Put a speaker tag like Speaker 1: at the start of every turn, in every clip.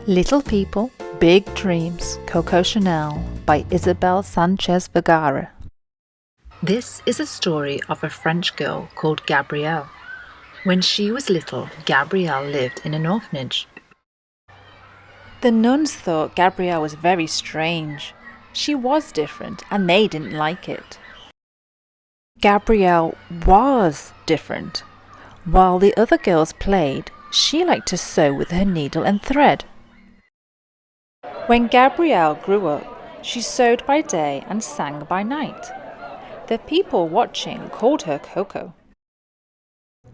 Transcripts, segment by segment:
Speaker 1: Little People, Big Dreams, Coco Chanel by Isabel Sanchez Vergara. This is a story of a French girl called Gabrielle. When she was little, Gabrielle lived in an orphanage. The nuns thought Gabrielle was very strange. She was different and they didn't like it. Gabrielle was different. While the other girls played, she liked to sew with her needle and thread. When Gabrielle grew up, she sewed by day and sang by night. The people watching called her Coco.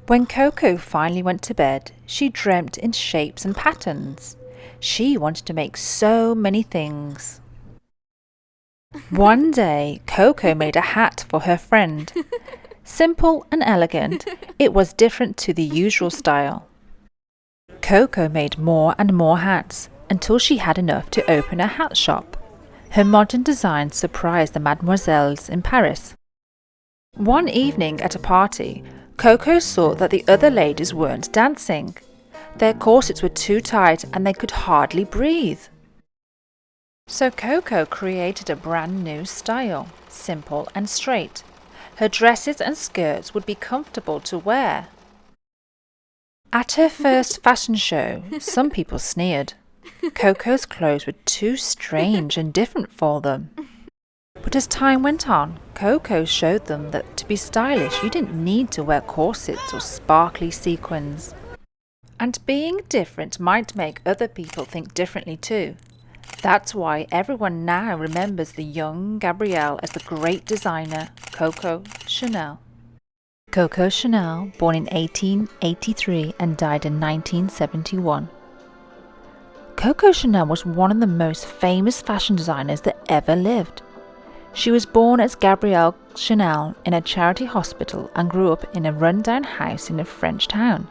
Speaker 1: When Coco finally went to bed, she dreamt in shapes and patterns. She wanted to make so many things. One day, Coco made a hat for her friend. Simple and elegant, it was different to the usual style. Coco made more and more hats until she had enough to open a hat shop. Her modern design surprised the mademoiselles in Paris. One evening at a party, Coco saw that the other ladies weren't dancing. Their corsets were too tight and they could hardly breathe. So Coco created a brand new style, simple and straight. Her dresses and skirts would be comfortable to wear. At her first fashion show, some people sneered. Coco's clothes were too strange and different for them. But as time went on, Coco showed them that to be stylish you didn't need to wear corsets or sparkly sequins. And being different might make other people think differently too. That's why everyone now remembers the young Gabrielle as the great designer Coco Chanel. Coco Chanel, born in 1883 and died in 1971. Coco Chanel was one of the most famous fashion designers that ever lived. She was born as Gabrielle Chanel in a charity hospital and grew up in a run-down house in a French town.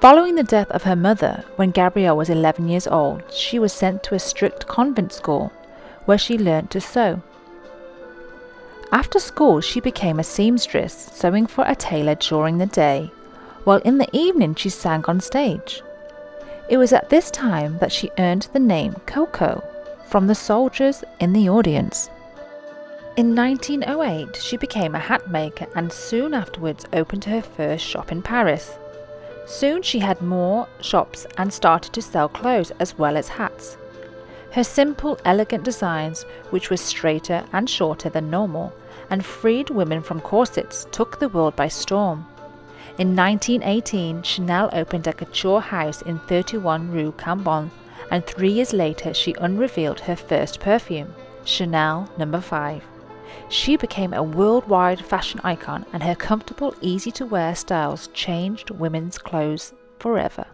Speaker 1: Following the death of her mother, when Gabrielle was 11 years old, she was sent to a strict convent school where she learned to sew. After school, she became a seamstress, sewing for a tailor during the day, while in the evening she sang on stage. It was at this time that she earned the name Coco from the soldiers in the audience. In 1908, she became a hat maker and soon afterwards opened her first shop in Paris. Soon she had more shops and started to sell clothes as well as hats. Her simple, elegant designs, which were straighter and shorter than normal, and freed women from corsets, took the world by storm. In 1918, Chanel opened a couture house in 31 Rue Cambon, and 3 years later she unveiled her first perfume, Chanel No. 5. She became a worldwide fashion icon, and her comfortable, easy-to-wear styles changed women's clothes forever.